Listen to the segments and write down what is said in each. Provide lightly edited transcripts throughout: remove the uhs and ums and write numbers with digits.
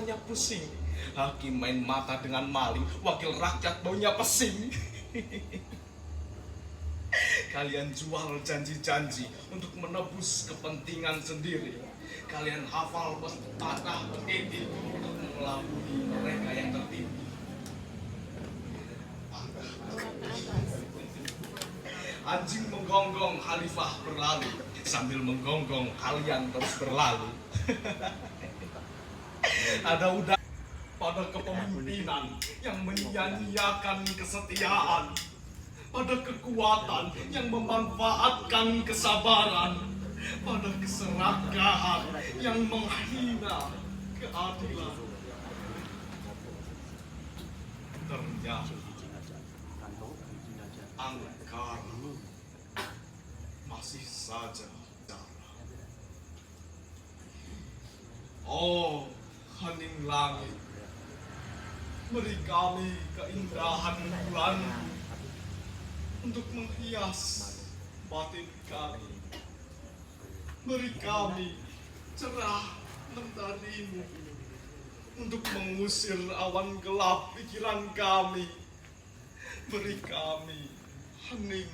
matanya pusing. Hakim main mata dengan maling, wakil rakyat baunya pesing. Kalian jual janji-janji untuk menebus kepentingan sendiri. Kalian hafal tanah pendidik untuk melabui mereka yang tertipu. Anjing menggonggong, khalifah berlalu. Sambil menggonggong, kalian terus berlalu. Ada udah pada kepemimpinan yang menyia-nyiakan kesetiaan, pada kekuatan yang memanfaatkan kesabaran, pada keserakahan yang menghina keadilan. Ternyata angkara masih saja darah. Oh, hening langit, beri kami keindahan bulan untuk menghias batin kami. Beri kami cerah mentarimu untuk mengusir awan gelap pikiran kami. Beri kami hening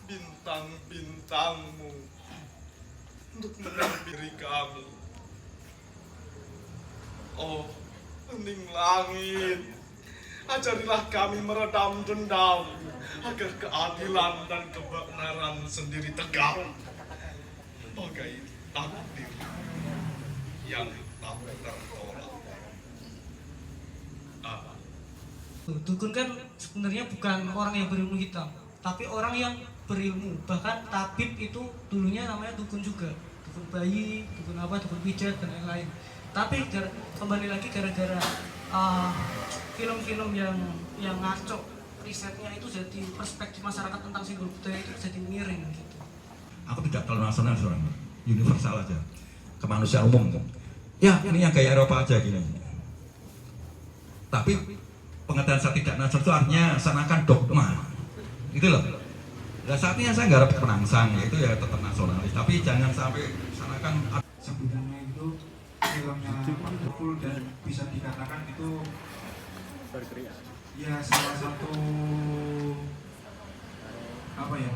bintang-bintangmu untuk menerbiri kami. Oh, hening langit, ajarilah kami meredam dendam agar keadilan dan kebenaran sendiri tegak bagai takdir yang tak tertolak. Dukun kan sebenarnya bukan orang yang berilmu hitam, tapi orang yang berilmu. Bahkan tabib itu dulunya namanya dukun juga, dukun bayi, dukun apa, dukun pijat dan lain-lain. Tapi kembali lagi gara-gara film-film yang ngaco risetnya itu, jadi perspektif masyarakat tentang simbol budaya itu jadi miring gitu. Aku tidak terlalu nasional, seorang universal aja, kemanusiaan umum. Ya, ini yang gaya Eropa aja gini. Tapi pengertian saya tidak nasional itu artinya seakan dogma, gitu loh. Nah, saatnya saya nggak harap penangsang, itu ya tetap nasionalis. Tapi jangan sampai seakan sebenarnya itu filmnya wonderful dan bisa dikatakan itu ya salah satu apa ya,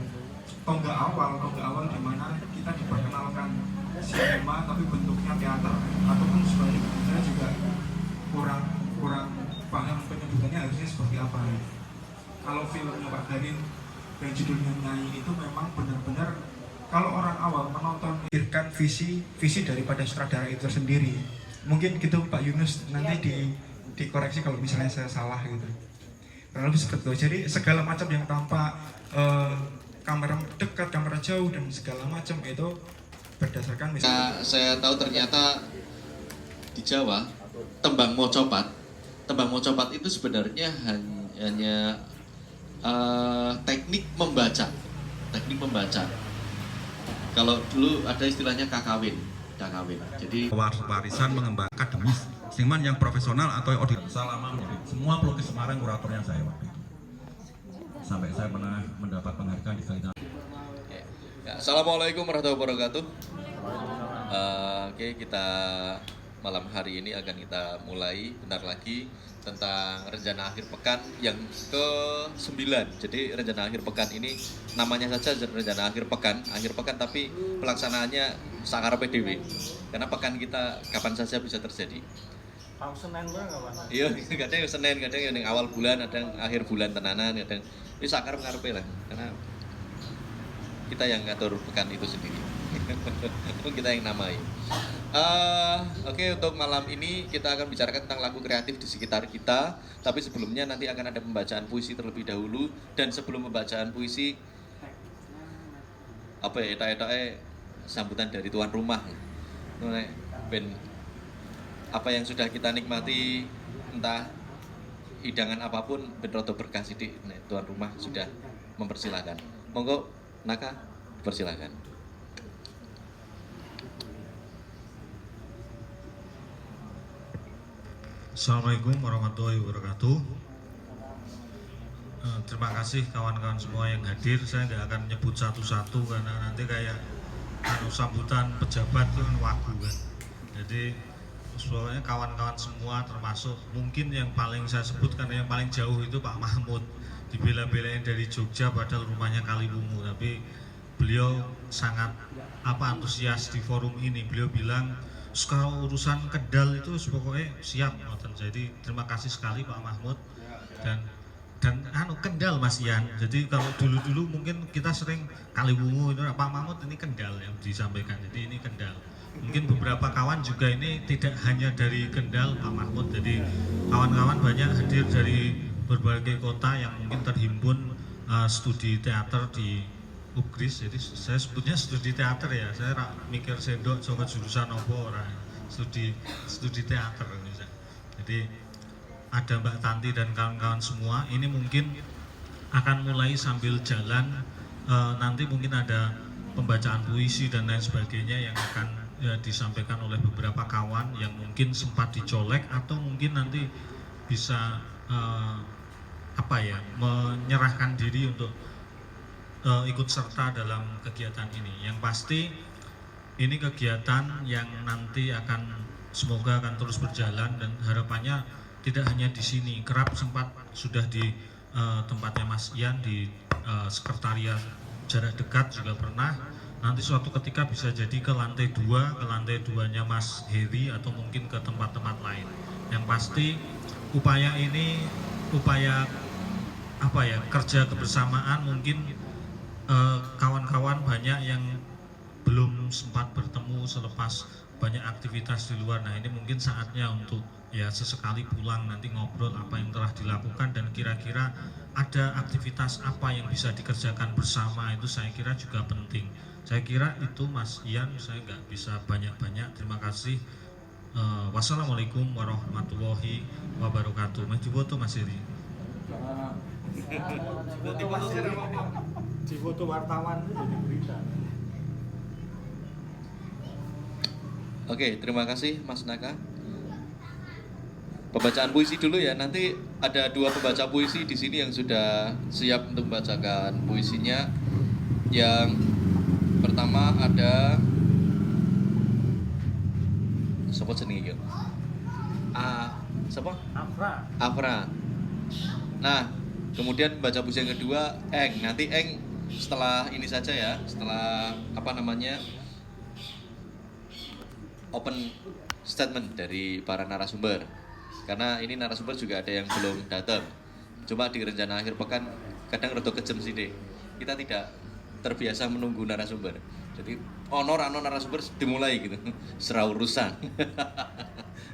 tonggak awal di mana kita diperkenalkan sinema tapi bentuknya teater, ataupun sebaliknya saya juga kurang paham penyebutannya harusnya seperti apa. Kalau filmnya Pak Darin yang judulnya Nyai itu memang benar-benar kalau orang awal menonton memikirkan visi daripada sutradara itu sendiri. Mungkin gitu Pak Yunus, nanti dikoreksi kalau misalnya saya salah gitu. Kurang lebih seperti itu. Jadi segala macam yang tampak kamera dekat, kamera jauh dan segala macam itu berdasarkan misalnya. Saya tahu ternyata di Jawa tembang mocopat itu sebenarnya hanya teknik membaca. Kalau dulu ada istilahnya kakawin. Jadi warisan mengembangkan akademis, seniman yang profesional atau yang audit. Selama semua pelukis Semarang kuratornya saya waktu itu. Sampai saya pernah mendapat penghargaan di kali. ya, Assalamualaikum warahmatullahi wabarakatuh. Oke, kita malam hari ini akan kita mulai bentar lagi tentang rencana akhir pekan yang ke-9. Jadi rencana akhir pekan ini namanya saja rencana akhir pekan tapi pelaksanaannya sakarepe dhewe. Karena pekan kita kapan saja bisa terjadi. Senin berapa? Iya, kadang yang Senin, kadang yang awal bulan, ada yang akhir bulan tenanan, kadang ini sakarep-karepe lah. Karena kita yang ngatur pekan itu sendiri. Kita yang namai. Oke, untuk malam ini kita akan bicarakan tentang lagu kreatif di sekitar kita. Tapi sebelumnya nanti akan ada pembacaan puisi terlebih dahulu. Dan sebelum pembacaan puisi, apa ya, eta-eta sambutan dari tuan rumah. Ben, apa yang sudah kita nikmati, entah hidangan apapun, ben rodo berkah sidik. Tuan rumah sudah mempersilahkan. Monggo, Naka, persilahkan. Assalamualaikum warahmatullahi wabarakatuh. Terima kasih kawan-kawan semua yang hadir. Saya nggak akan nyebut satu-satu karena nanti kayak sambutan pejabat itu kan wagu kan. Jadi soalnya kawan-kawan semua termasuk mungkin yang paling saya sebutkan yang paling jauh itu Pak Mahmud, dibela-belain dari Jogja padahal rumahnya Kaliwungu, tapi beliau sangat antusias di forum ini. Beliau bilang kalau urusan Kendal itu pokoknya siap. Jadi terima kasih sekali Pak Mahmud dan Kendal Mas Ian. Jadi kalau dulu mungkin kita sering Kaliwungu itu Pak Mahmud, ini Kendal yang disampaikan. Jadi ini Kendal. Mungkin beberapa kawan juga ini tidak hanya dari Kendal Pak Mahmud. Jadi kawan-kawan banyak hadir dari berbagai kota yang mungkin terhimpun studi teater di UGRIS. Jadi saya sebutnya studi teater ya. Saya mikir sendok coba jurusan opo ora. Studi teater Indonesia. Jadi ada Mbak Tanti dan kawan-kawan semua. Ini mungkin akan mulai sambil jalan. Nanti mungkin ada pembacaan puisi dan lain sebagainya yang akan disampaikan oleh beberapa kawan yang mungkin sempat dicolek atau mungkin nanti bisa menyerahkan diri untuk ikut serta dalam kegiatan ini. Yang pasti ini kegiatan yang nanti semoga akan terus berjalan dan harapannya tidak hanya di sini. Kerap sempat sudah di tempatnya Mas Ian di sekretariat jarak dekat juga pernah. Nanti suatu ketika bisa jadi ke lantai 2, ke lantai 2-nya Mas Heri atau mungkin ke tempat-tempat lain. Yang pasti upaya ini kerja kebersamaan. Mungkin kawan-kawan banyak yang belum sempat bertemu selepas banyak aktivitas di luar. Nah ini mungkin saatnya untuk ya sesekali pulang nanti ngobrol apa yang telah dilakukan dan kira-kira ada aktivitas apa yang bisa dikerjakan bersama. Itu saya kira juga penting. Saya kira itu Mas Ian, saya nggak bisa banyak-banyak. Terima kasih. Wassalamualaikum warahmatullahi wabarakatuh. Mas Diwoto Mas Heri. Di foto wartawan itu jadi berita. Oke, terima kasih Mas Naka. Pembacaan puisi dulu ya. Nanti ada 2 pembaca puisi di sini yang sudah siap untuk membacakan puisinya. Yang pertama ada siapa jenenge iki? Siapa? Afra. Nah, kemudian baca puisi yang kedua Eng. Nanti Eng setelah ini saja ya, setelah open statement dari para narasumber. Karena ini narasumber juga ada yang belum datang. Cuma di rencana akhir pekan kadang rada kejem sih deh. Kita tidak terbiasa menunggu narasumber. Jadi ono narasumber dimulai gitu. Serah urusan.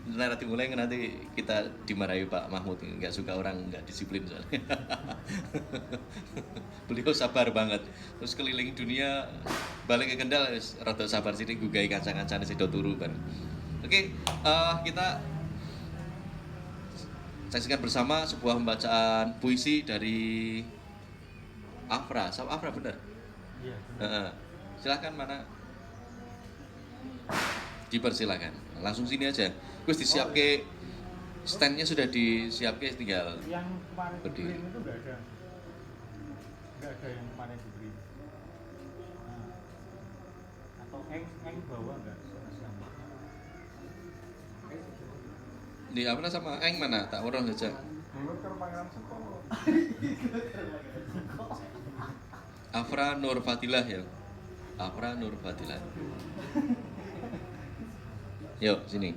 Setelah dimulai nanti kita dimarahi Pak Mahmud, nggak suka orang nggak disiplin soalnya. Beliau sabar banget. Terus keliling dunia balik ke Kendal rada sabar sih gugai kancang-kancane sedo turu kan. Oke, kita saksikan bersama sebuah pembacaan puisi dari Afra. Afra benar? Iya. Silakan mana? Dipersilakan. Langsung sini aja. Terus disiapke standnya sudah disiapke, tinggal Yang kemarin berdiri. itu nggak ada yang kemarin diberi. Atau eng bawa nggak? Di apa sama Eng mana? Tak urus saja. Afra Nur Fadilah ya. Afra Nur Fadilah. Yuk sini.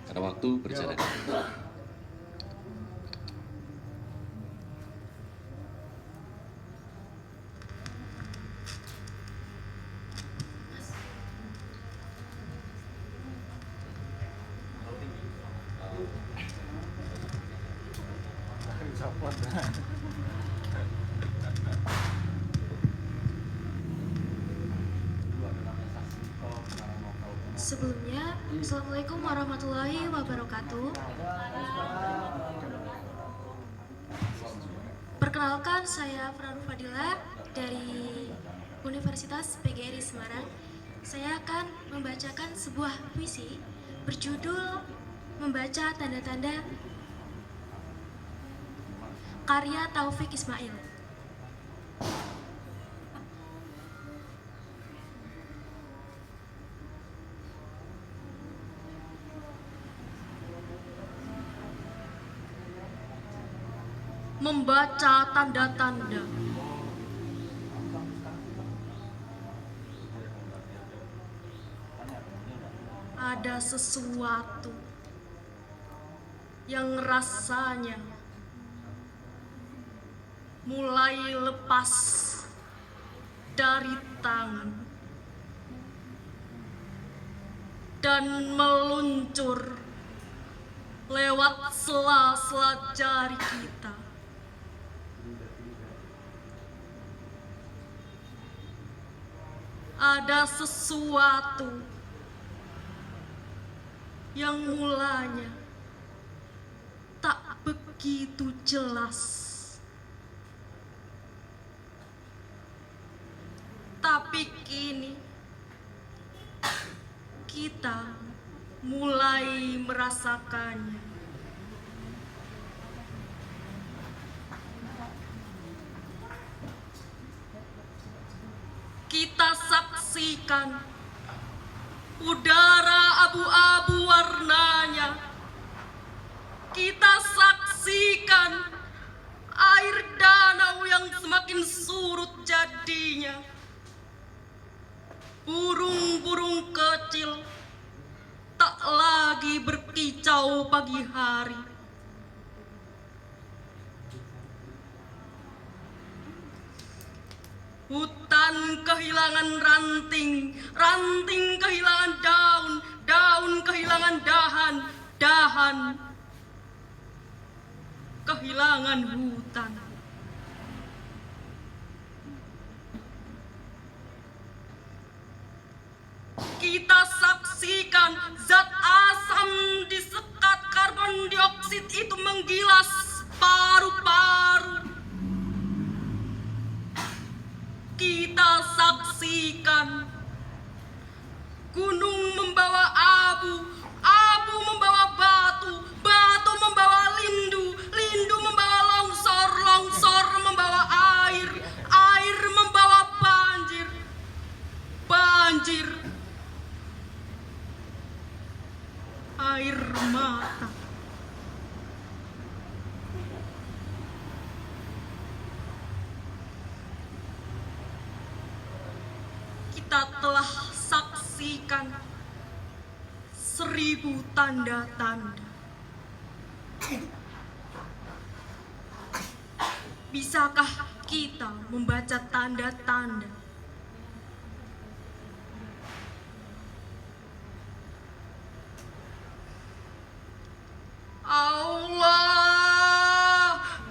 Karena waktu berjalan. Sebelumnya, Assalamualaikum warahmatullahi wabarakatuh. Perkenalkan, saya Afra Nur Fadilah dari Universitas PGRI Semarang. Saya akan membacakan sebuah puisi berjudul Membaca Tanda-Tanda karya Taufik Ismail. membaca tanda-tanda. Ada sesuatu yang rasanya mulai lepas dari tangan dan meluncur lewat sela-sela jari kita. Ada sesuatu yang mulanya tak begitu jelas, tapi kini kita mulai merasakannya. Kita saksikan udara abu-abu warnanya. Kita saksikan air danau yang semakin surut jadinya. Burung-burung kecil tak lagi berkicau pagi hari. Hutan kehilangan ranting, ranting kehilangan daun, daun kehilangan dahan, dahan kehilangan hutan. Kita saksikan zat asam disekat karbon dioksida itu menggilas paru-paru. Kita saksikan gunung membawa abu, abu membawa batu, batu membawa lindu, lindu membawa longsor, longsor membawa air, air membawa banjir, banjir air mata. Kita telah saksikan 1000 tanda-tanda. Bisakah kita membaca tanda-tanda? Allah,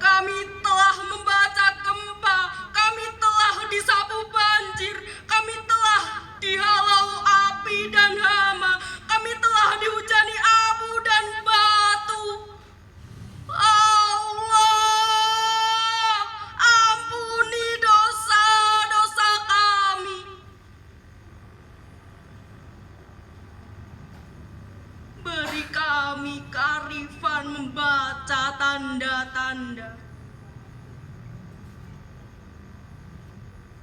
kami telah membaca gempa, kami telah disapu banjir, kami telah dihalau api dan hama, kami telah dihujani abu dan batu. Allah, ampuni dosa-dosa kami. Beri kami kearifan membaca tanda-tanda.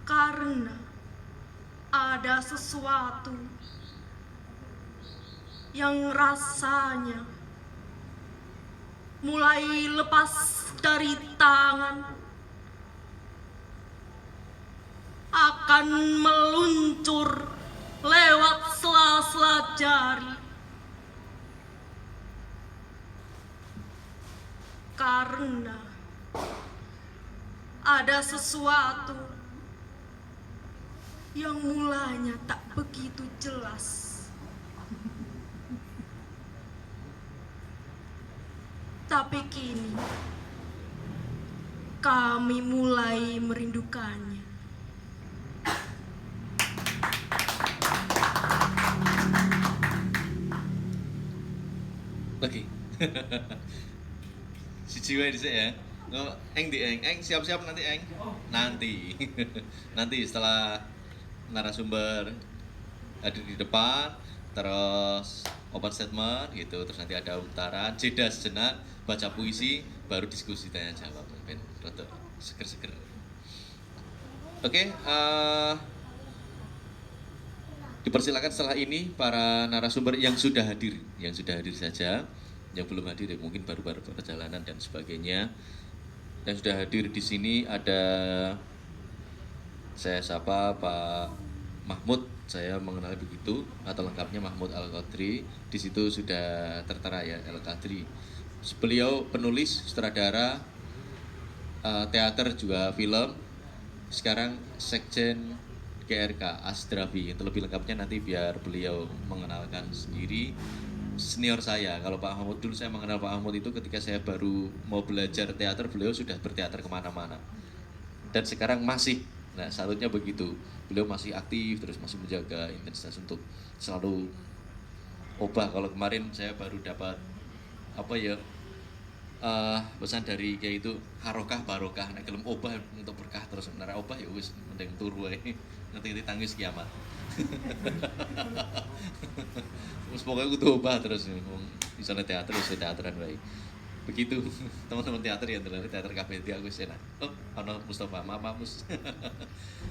Karena ada sesuatu yang rasanya mulai lepas dari tangan, akan meluncur lewat sela-sela jari. Karena ada sesuatu yang mulanya tak begitu jelas, tapi kini kami mulai merindukannya. Oke. Si jiwa di sini ya. Eng di eng siap-siap nanti eng. Nanti. Nanti setelah narasumber hadir di depan, terus open statement gitu, terus nanti ada utaran, jeda sejenak, baca puisi, baru diskusi tanya jawab. Ben rada seger-seger. Oke, dipersilakan setelah ini para narasumber yang sudah hadir saja, yang belum hadir ya mungkin baru-baru perjalanan dan sebagainya, yang sudah hadir di sini ada saya sapa Pak Mahmud, saya mengenali begitu, atau lengkapnya Mahmud Al-Qadri. Di situ sudah tertera ya Al-Qadri. Beliau penulis, sutradara, teater juga film. Sekarang Sekjen GRK Asdrafi. Itu lebih lengkapnya nanti biar beliau mengenalkan sendiri. Senior saya, kalau Pak Mahmud dulu saya mengenal Pak Mahmud itu ketika saya baru mau belajar teater, beliau sudah berteater kemana-mana. Dan sekarang masih, nah salutnya begitu, beliau masih aktif terus, masih menjaga intensitas untuk selalu obah. Kalau kemarin saya baru dapat apa ya, pesan dari kayak itu harokah barokah, nek gelem obah untuk berkah terus, sebenarnya obah ya wis mending turu wae nanti tangis kiamat. Terus pokoknya kudu obah terus, misalnya teater wis teateran wae. Begitu teman-teman teater ya, teater KBT aku enak. Oh, ono Mustafa, maaf Mus.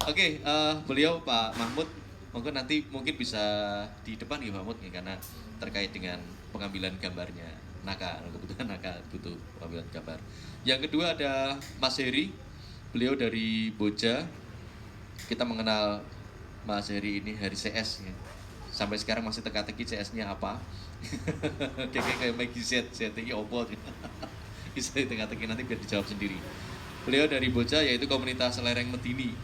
Oke, beliau Pak Mahmud monggo nanti mungkin bisa di depan ya Mahmud ya, karena terkait dengan pengambilan gambarnya. Kebetulan Naka butuh pengambilan gambar. Yang kedua ada Mas Heri, beliau dari Boja. Kita mengenal Mas Heri ini Heri CS ya. Sampai sekarang masih teka-teki CS-nya apa. Kayak Maggie Z ini opo. Bisa teka-teki nanti biar dijawab sendiri. Beliau dari Boja, yaitu komunitas lereng Medini.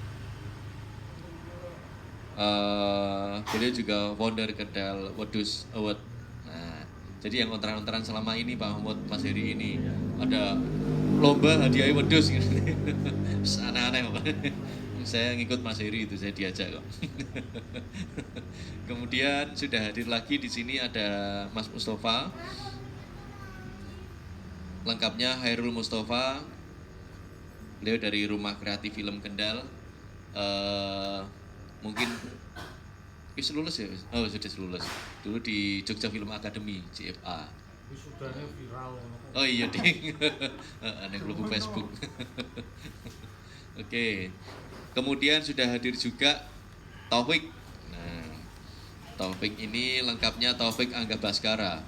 Beliau juga founder Kedal Wedus Award. Nah, jadi yang onteran-onteran selama ini Pak Mahmud, Mas Heri ini ada lomba hadiah wedus gitu. Aneh-aneh Pak. Saya ngikut Mas Heri itu, saya diajak kok. Kemudian sudah hadir lagi di sini ada Mas Mustafa. Lengkapnya Hairul Mustafa. Beliau dari Rumah Kreatif Film Kendal. Mungkin lulus ya? Oh sudah lulus. Dulu di Jogja Film Academy JFA. Wisudanya viral. Oh iya ding. Aneh grup Facebook. Oke. Kemudian sudah hadir juga Taufik. Nah, Taufik ini lengkapnya Taufik Angga Baskara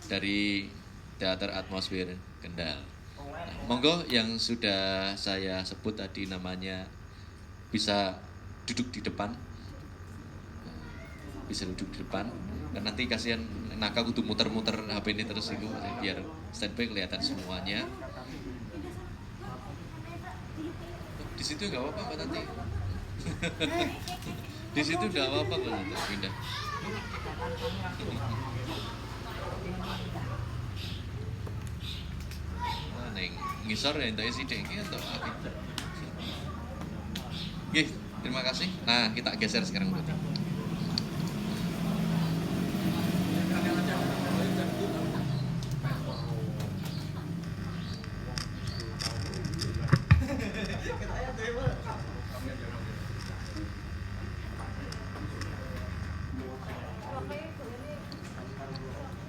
dari Teater Atmosfer Kendal. Nah, monggo yang sudah saya sebut tadi namanya bisa duduk di depan. Bisa duduk di depan. Dan nanti kasihan Naka kudu muter-muter HP ini terus itu biar standby kelihatan semuanya. Di situ nggak apa-apa Mbak Tati. Di situ nggak apa-apa Mbak Tati, pindah. Nah, neng ngisor ya entah sih deng atau apa. Oke, terima kasih. Nah, kita geser sekarang Mbak Tati.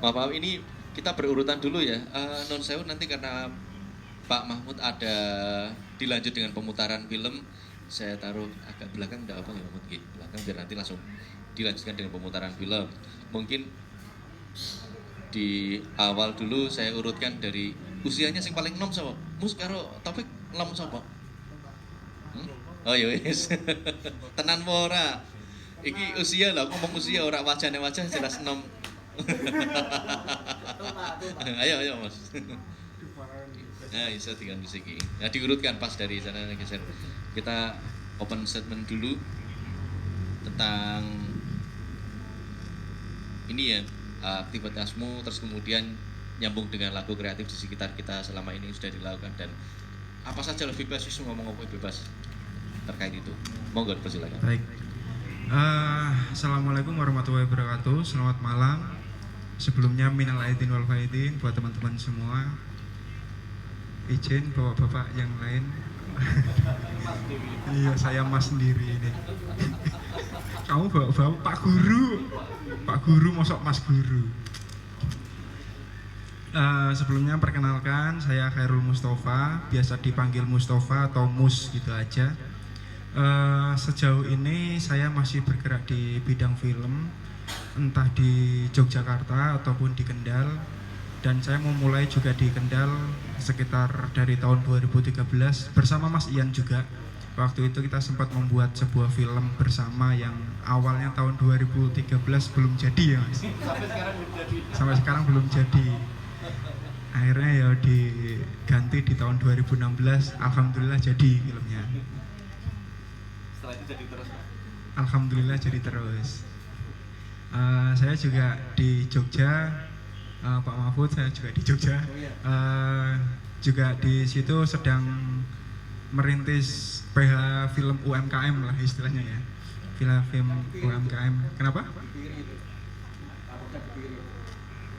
Maaf, ini kita berurutan dulu ya. Non sewu nanti karena Pak Mahmud ada dilanjut dengan pemutaran film, saya taruh agak belakang, enggak apa ya Mahmud, belakang biar nanti langsung dilanjutkan dengan pemutaran film. Mungkin di awal dulu saya urutkan dari usianya yang paling enom sapa? Mus karo Taufik enom sapa? Oh ya wis. Tenan ora? Iki usia lah, ngomong usia ora wajah jelas enom. ayo Mas. Nah bisa tinggal di sini. Nah diurutkan pas dari sana geser. Kita open statement dulu tentang ini ya, aktivitasmu, terus kemudian nyambung dengan lagu kreatif di sekitar kita selama ini sudah dilakukan, dan apa saja lebih bebas, ngomong bebas terkait itu. Monggo dipersilakan. Baik. Assalamualaikum warahmatullahi wabarakatuh. Selamat malam. Sebelumnya minal aidin wal faidin buat teman-teman semua. Izin bapak-bapak yang lain. Iya, saya Mas sendiri ini. Kamu bawa Pak Guru. Pak Guru mosok Mas Guru. Sebelumnya perkenalkan, saya Hairul Mustafa, biasa dipanggil Mustafa atau Mus gitu aja. Sejauh ini saya masih bergerak di bidang film, entah di Yogyakarta ataupun di Kendal. Dan saya mau mulai juga di Kendal sekitar dari tahun 2013 bersama Mas Ian juga. Waktu itu kita sempat membuat sebuah film bersama yang awalnya tahun 2013 belum jadi ya Mas. Sampai sekarang belum jadi. Akhirnya ya diganti di tahun 2016, alhamdulillah jadi filmnya. Setelah itu jadi terus, Pak? Alhamdulillah jadi terus. Saya juga di Jogja, Pak Mahfud saya juga di Jogja. Juga di situ sedang merintis PH film UMKM lah istilahnya ya. Film UMKM. Kenapa?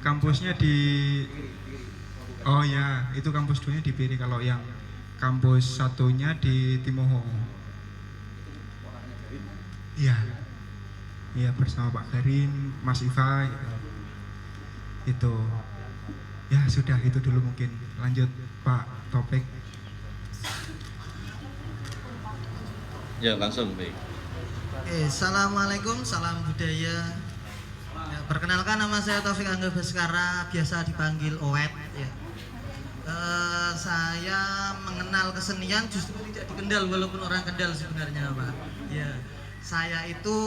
Kampusnya di Oh ya, itu kampus 2-nya di Piri. Kalau yang kampus 1-nya di Timoho. Iya. Iya, bersama Pak Garin, Mas Iva gitu. Itu. Ya sudah, itu dulu mungkin. Lanjut Pak Topik. Ya, langsung, baik. Assalamualaikum, salam budaya. Ya, perkenalkan nama saya Taufik Angga Baskara, biasa dipanggil Owet. Ya. Saya mengenal kesenian justru tidak di Kendal, walaupun orang Kendal sebenarnya Pak. Ya, saya itu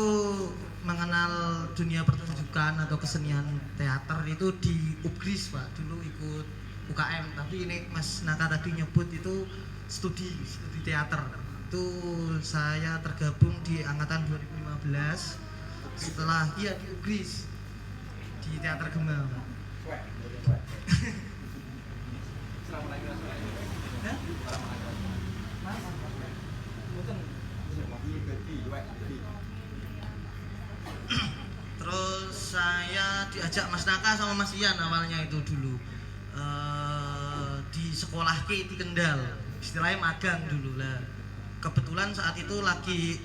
mengenal dunia pertunjukan atau kesenian teater itu di UGRIS Pak. Dulu ikut UKM, tapi ini Mas Naka tadi nyebut itu studi teater. Itu saya tergabung di angkatan 2015 setelah di UGRIS di Teater Gema. Terus saya diajak Mas Naka sama Mas Ian awalnya itu dulu di sekolah di Kendal, istilahnya magang dulu lah. Kebetulan saat itu lagi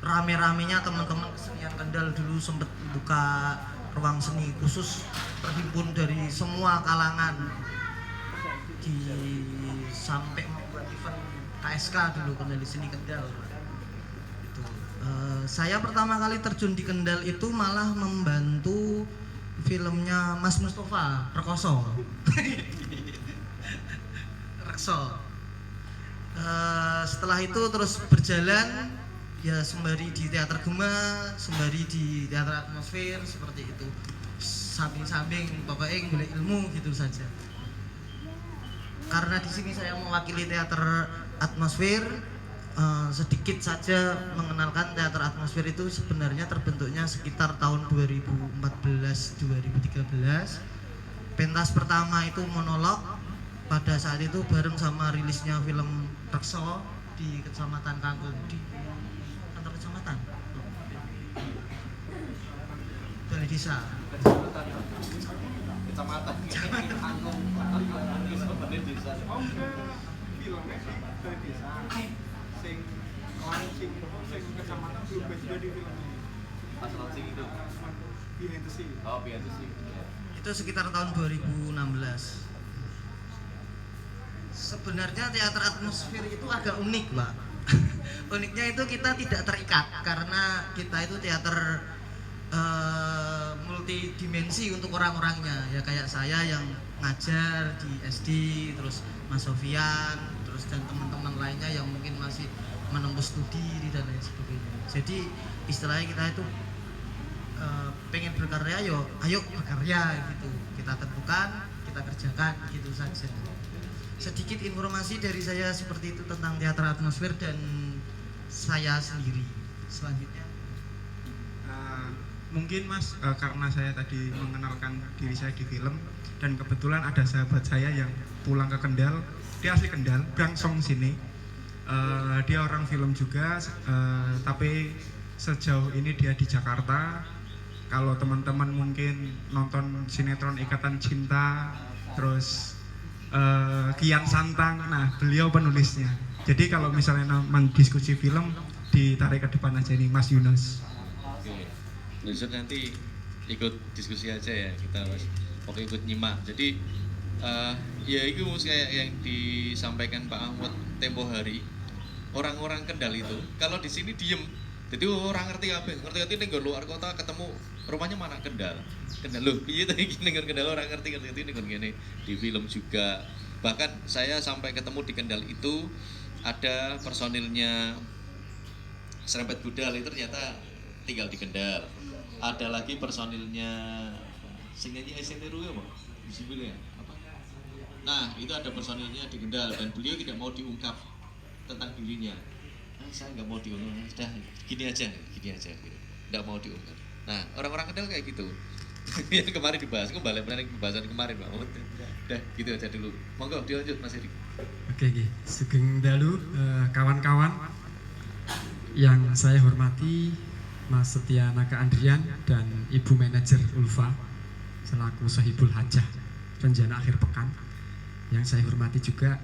rame-ramenya teman-teman kesenian Kendal dulu sempat buka ruang seni khusus terhimpun dari semua kalangan sampai membuat event KSK dulu Kendal di seni Kendal. Itu. Saya pertama kali terjun di Kendal itu malah membantu filmnya Mas Mustafa Rekoso. Rekso. Setelah itu terus berjalan ya sembari di Teater Gema, sembari di Teater Atmosfer seperti itu, samping-samping pokoknya golek ilmu gitu saja. Karena di sini saya mewakili Teater Atmosfer, sedikit saja mengenalkan Teater Atmosfer itu sebenarnya terbentuknya sekitar tahun 2014-2013. Pentas pertama itu monolog. Pada saat itu bareng sama rilisnya film Rekso di Kecamatan Kangkung, di kantor kecamatan Balai Desa Kecamatan Kangkung Balai Desa. Filmnya sih Balai Desa. Sing kecamatan belum sudah di filmnya. Asal sing itu. Behind the scene. Oh, behind the scene. itu sekitar tahun 2016. Sebenarnya Teater Atmosfer itu agak unik Pak. Uniknya itu kita tidak terikat karena kita itu teater multidimensi untuk orang-orangnya ya, kayak saya yang ngajar di SD, terus Mas Sofian, terus dan teman-teman lainnya yang mungkin masih menempuh studi dan lain sebagainya. Jadi istilahnya kita itu pengen berkarya, ayo berkarya gitu. Kita tentukan, kita kerjakan gitu saja. Sedikit informasi dari saya seperti itu tentang Teater Atmosfer dan saya sendiri. Selanjutnya mungkin Mas, karena saya tadi mengenalkan diri saya di film dan kebetulan ada sahabat saya yang pulang ke Kendal. Dia asli Kendal, Brangsong sini. Dia orang film juga, tapi sejauh ini dia di Jakarta. Kalau teman-teman mungkin nonton sinetron Ikatan Cinta, terus Kian Santang, nah beliau penulisnya. Jadi kalau misalnya mendiskusi film, ditarik ke depan aja nih Mas Yunus. Oke, Yusuf nanti ikut diskusi aja ya kita Mas. Oke, ikut nyimak. Jadi ya itu kayak yang disampaikan Pak Ahmad tempo hari. Orang-orang Kendal itu kalau di sini diem, Jadi orang ngerti apa? Ngerti ning luar kota ketemu rumahnya mana Kendal. Kendal lho, piye to iki ning Kendal orang ngerti ning ngene. Di film juga. Bahkan saya sampai ketemu di Kendal itu ada personilnya Serempet Budal itu ternyata tinggal di Kendal. Ada lagi personilnya sing nyanyi SNT Ruwe apa? Disebutnya apa? Nah, itu ada personilnya di Kendal dan beliau tidak mau diungkap tentang dirinya. Nah, saya nggak mau diungkap, sudah gini aja gitu. Nggak mau diungkap. Nah, orang-orang Kendal kayak gitu. Yang kemarin dibahas, aku balik pembahasan kemarin Pak Mahmud. Udah gitu aja dulu. Monggo dilanjut Mas Erik. Oke, sugeng dalu kawan-kawan yang saya hormati, Mas Setia Naka Andrian dan Ibu Manajer Ulfa selaku Sohibul Hajah rencana akhir pekan. Yang saya hormati juga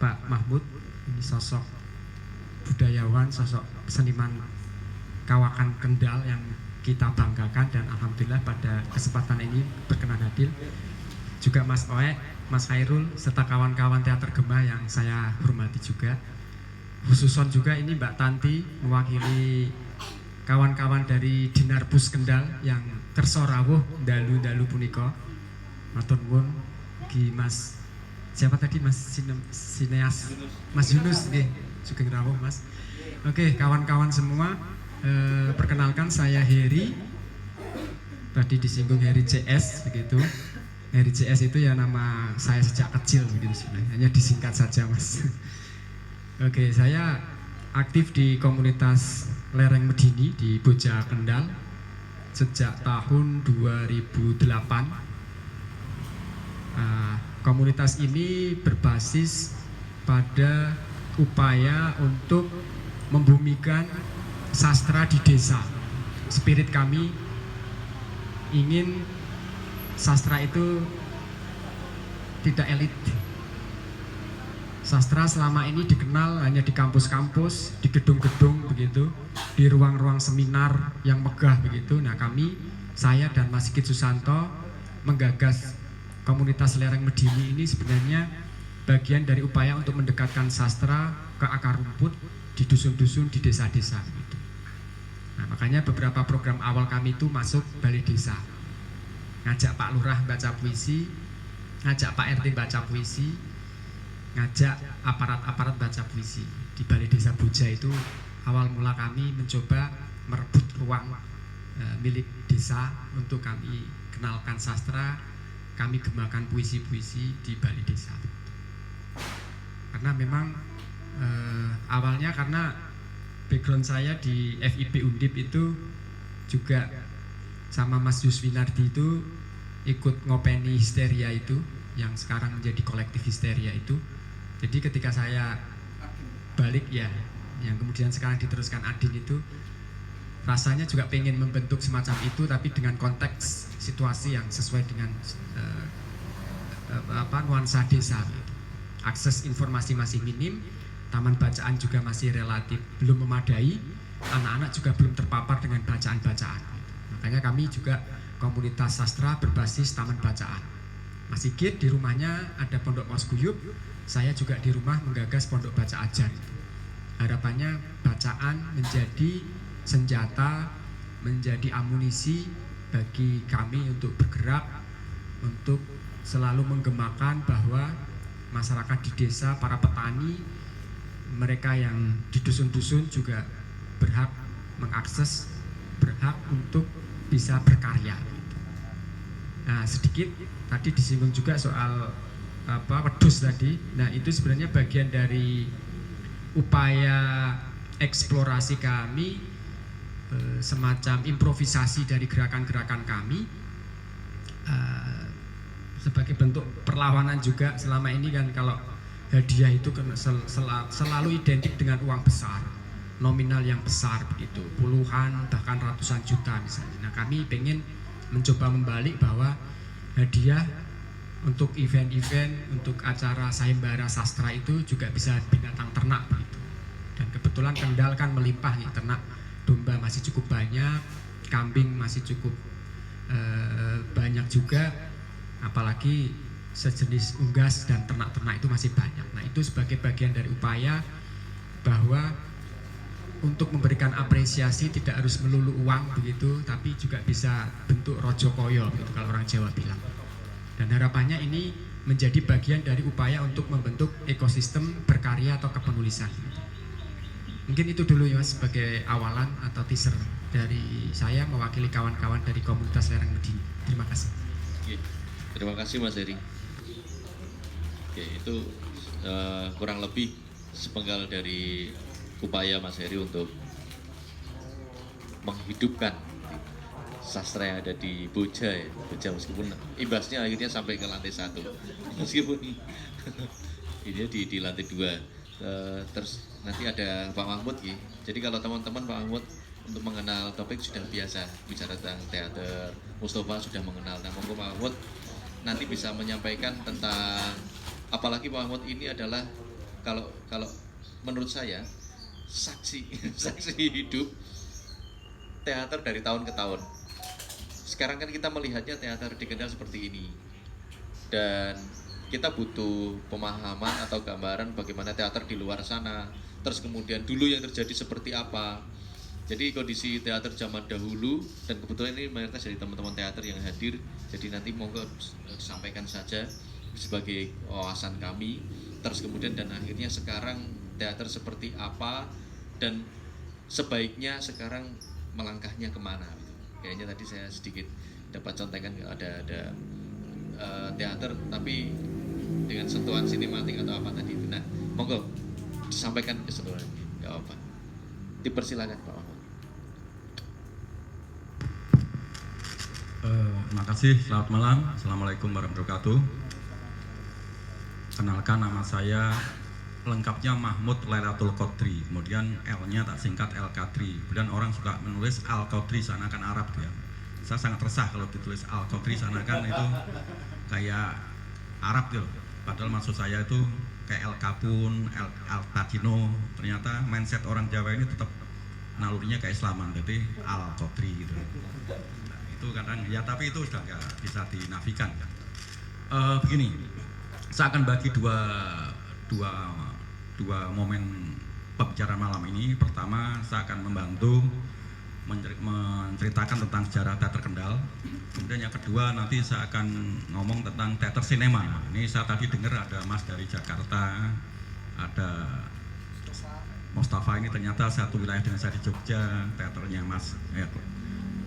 Pak Mahmud, ini sosok budayawan, sosok seniman kawakan Kendal yang kita banggakan dan alhamdulillah pada kesempatan ini berkenan hadir. Juga Mas Oek, Mas Khairul serta kawan-kawan teater Gema yang saya hormati juga. Khususon juga ini Mbak Tanti mewakili kawan-kawan dari Dinar Bus Kendal yang kersa rawuh dalu-dalu punika. Matur nuwun gi Mas siapa tadi Mas Sineas Mas Yunus nggih sugeng rawuh Mas. Oke, kawan-kawan semua, perkenalkan saya Heri. Tadi disinggung Heri CS begitu. Heri CS itu ya nama saya sejak kecil begitu sebenarnya. Hanya disingkat saja Mas. Oke, saya aktif di komunitas Lereng Medini di Boja Kendal sejak tahun 2008. Komunitas ini berbasis pada upaya untuk membumikan sastra di desa. Spirit kami ingin sastra itu tidak elit. Sastra selama ini dikenal hanya di kampus-kampus, di gedung-gedung begitu, di ruang-ruang seminar yang megah begitu. Nah kami, saya dan Mas Sigit Susanto menggagas komunitas Lereng Medini ini sebenarnya bagian dari upaya untuk mendekatkan sastra ke akar rumput di dusun-dusun, di desa-desa gitu. Nah makanya beberapa program awal kami itu masuk balai desa, ngajak Pak Lurah baca puisi, ngajak Pak RT baca puisi, ngajak aparat-aparat baca puisi. Di balai desa Boja itu awal mula kami mencoba merebut ruang milik desa untuk kami kenalkan sastra, kami gemakan puisi-puisi di balai desa. Karena memang awalnya karena background saya di FIP Undip itu juga sama Mas Yuswinardi itu ikut ngopeni Histeria itu yang sekarang menjadi kolektif Histeria itu. Jadi ketika saya balik ya, yang kemudian sekarang diteruskan Adin itu, rasanya juga pengen membentuk semacam itu tapi dengan konteks situasi yang sesuai dengan nuansa desa gitu. Akses informasi masih minim, taman bacaan juga masih relatif belum memadai, anak-anak juga belum terpapar dengan bacaan-bacaan gitu. Makanya kami juga komunitas sastra berbasis taman bacaan. Mas Sigit di rumahnya ada pondok Mos Guyub, saya juga di rumah menggagas pondok baca ajar. Harapannya bacaan menjadi senjata, menjadi amunisi bagi kami untuk bergerak, untuk selalu menggemakan bahwa masyarakat di desa, para petani, mereka yang di dusun-dusun juga berhak mengakses, berhak untuk bisa berkarya. Nah sedikit tadi disinggung juga soal wedus tadi. Nah itu sebenarnya bagian dari upaya eksplorasi kami, semacam improvisasi dari gerakan-gerakan kami, sebagai bentuk perlawanan juga. Selama ini kan kalau hadiah itu selalu identik dengan uang besar, nominal yang besar begitu, puluhan bahkan ratusan juta misalnya. Nah kami pengen mencoba membalik bahwa hadiah untuk event-event, untuk acara sayembara sastra itu juga bisa binatang ternak begitu. Dan kebetulan Kendal kan melimpah nih, ternak domba masih cukup banyak, kambing masih cukup banyak juga, apalagi sejenis unggas dan ternak-ternak itu masih banyak. Nah itu sebagai bagian dari upaya bahwa untuk memberikan apresiasi tidak harus melulu uang begitu, tapi juga bisa bentuk rojo koyo begitu kalau orang Jawa bilang. Dan harapannya ini menjadi bagian dari upaya untuk membentuk ekosistem berkarya atau kepenulisan. Mungkin itu dulu ya Mas sebagai awalan atau teaser dari saya mewakili kawan-kawan dari komunitas Lereng Medini. Terima kasih. Oke, terima kasih Mas Heri. Oke, itu kurang lebih sepenggal dari upaya Mas Heri untuk menghidupkan sastra yang ada di Boja ya. Boja meskipun imbasnya akhirnya sampai ke lantai 1 meskipun ini di lantai 2. Terus nanti ada Pak Mahmud ya. Jadi kalau teman-teman Pak Mahmud untuk mengenal topik sudah biasa bicara tentang teater, Mustafa sudah mengenal. Nah, monggo Pak Mahmud nanti bisa menyampaikan tentang, apalagi Pak Mahmud ini adalah kalau menurut saya saksi hidup teater dari tahun ke tahun. Sekarang kan kita melihatnya teater di Kendal seperti ini, dan kita butuh pemahaman atau gambaran bagaimana teater di luar sana, terus kemudian dulu yang terjadi seperti apa. Jadi kondisi teater zaman dahulu, dan kebetulan ini mayoritas dari teman-teman teater yang hadir, jadi nanti monggo disampaikan saja sebagai wawasan kami. Terus kemudian dan akhirnya sekarang teater seperti apa dan sebaiknya sekarang melangkahnya kemana gitu. Kayaknya tadi saya sedikit dapat contekan ada teater tapi dengan sentuhan sinematik atau apa tadi itu. Nah, monggo disampaikan keseluruhan. Gak apa-apa. Dipersilakan Pak Mahmud. Terima kasih, selamat malam. Assalamualaikum warahmatullahi wabarakatuh. Kenalkan, nama saya lengkapnya Mahmud Lailatul Qadri, kemudian L-nya tak singkat Al-Qadri. Kemudian orang suka menulis Al-Qadri seakan Arab ya. Saya sangat resah kalau ditulis Al-Qadri seakan itu kayak Arab gitu. Padahal maksud saya itu kayak El Capun, El Tadino. Ternyata mindset orang Jawa ini tetap nalurinya keislaman, jadi Al-Qadri gitu. Nah, itu kadang ya, tapi itu sudah nggak bisa dinafikan. Begini, saya akan bagi dua momen pembicaraan malam ini. Pertama, saya akan membantu menceritakan tentang sejarah teater Kendal. Kemudian yang kedua, nanti saya akan ngomong tentang teater sinema. Ini saya tadi dengar ada Mas dari Jakarta, ada Mustafa, ini ternyata satu wilayah dengan saya di Jogja, teaternya Mas. Ya,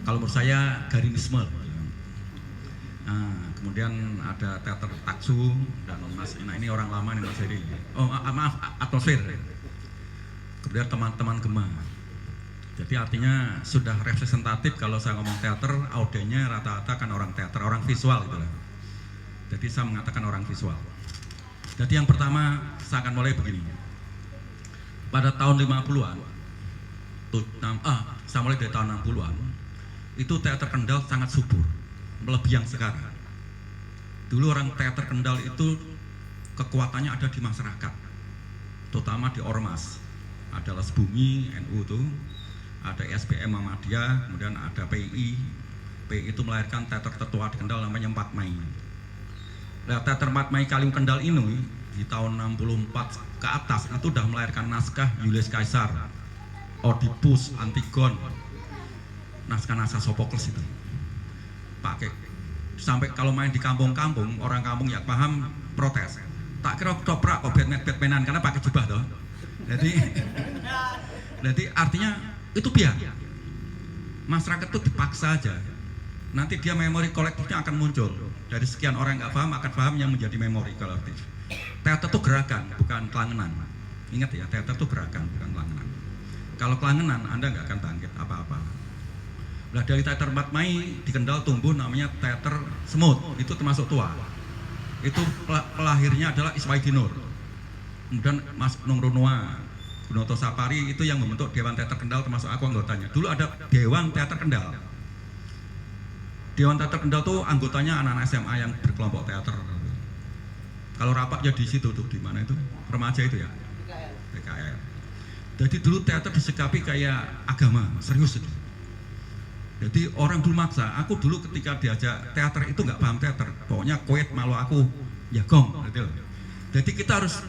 kalau menurut saya Garinisme. Nah, kemudian ada teater Taksu dan Mas, nah ini orang lama nih Mas Heri. Oh maaf, Atmosfer. Kemudian teman-teman Gema. Jadi artinya sudah representatif kalau saya ngomong teater, audiennya rata-rata kan orang teater, orang visual gitu lah. Jadi saya mengatakan orang visual. Jadi yang pertama saya akan mulai begini. Pada tahun 50-an, saya mulai dari tahun 60-an, itu teater Kendal sangat subur, melebihi yang sekarang. Dulu orang teater Kendal itu kekuatannya ada di masyarakat, terutama di Ormas. Ada Les Bumi, NU itu, ada SBM Muhammadiyah, kemudian ada PI. PI itu melahirkan teater tertua di Kendal namanya 4 Mei. Nah, teater 4 Mei Kalim Kendal ini di tahun 64 ke atas itu sudah melahirkan naskah Julius Caesar, Oedipus, Antigon, naskah-naskah Sophocles itu. Pakai sampai kalau main di kampung-kampung, orang kampung ya paham protes. Tak kira ketoprak kok Batman-Batmanan karena pakai jubah toh. Jadi artinya itu biar masyarakat itu dipaksa aja. Nanti dia memori kolektifnya akan muncul. Dari sekian orang nggak paham akan paham yang menjadi memori kolektif. Teater itu gerakan, bukan kelangenan. Ingat ya, teater itu gerakan, bukan kelangenan. Kalau kelangenan, Anda nggak akan bangkit apa-apa. Nah, dari teater 4 Mei di Kendal tumbuh namanya teater semut, itu termasuk tua. Itu pelahirnya adalah Iswaidinur. Kemudian Mas Nung Runua, Gunoto Sapari itu yang membentuk Dewan Teater Kendal, termasuk aku anggotanya. Dulu ada Dewan Teater Kendal. Dewan Teater Kendal tuh anggotanya anak-anak SMA yang berkelompok teater. Kalau rapat ya di situ tuh, di mana itu? Remaja itu ya? PKL. Jadi dulu teater disikapi kayak agama, serius itu. Jadi orang dulu maksa, aku dulu ketika diajak teater itu nggak paham teater, pokoknya koet malu aku, ya gong, gitu loh. Jadi kita harus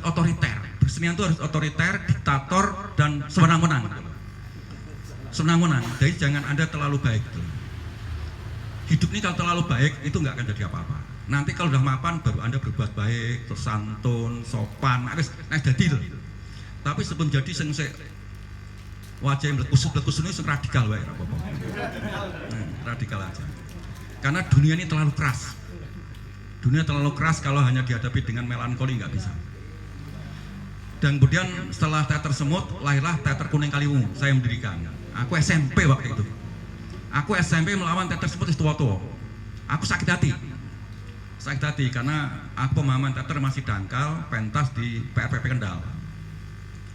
otoriter, bersenian itu harus otoriter, diktator, dan sewenang-wenang. Sewenang-wenang, jadi jangan Anda terlalu baik. Hidup ini kalau terlalu baik itu nggak akan jadi apa-apa. Nanti kalau udah mapan baru Anda berbuat baik, terus santun, sopan, harus jadi loh. Tapi sebelum jadi sing wajah yang lekus-lekus ini radikal wae apa-apa. Radikal aja. Karena dunia ini terlalu keras. Dunia terlalu keras kalau hanya dihadapi dengan melankoli nggak bisa. Dan kemudian setelah teater semut, lahirlah teater Kuning Kaliwungu. Saya mendirikan. Aku SMP waktu itu. Aku SMP melawan teater semut itu tua-tua. Aku sakit hati. Sakit hati karena aku pemahaman teater masih dangkal, pentas di PRPP Kendal.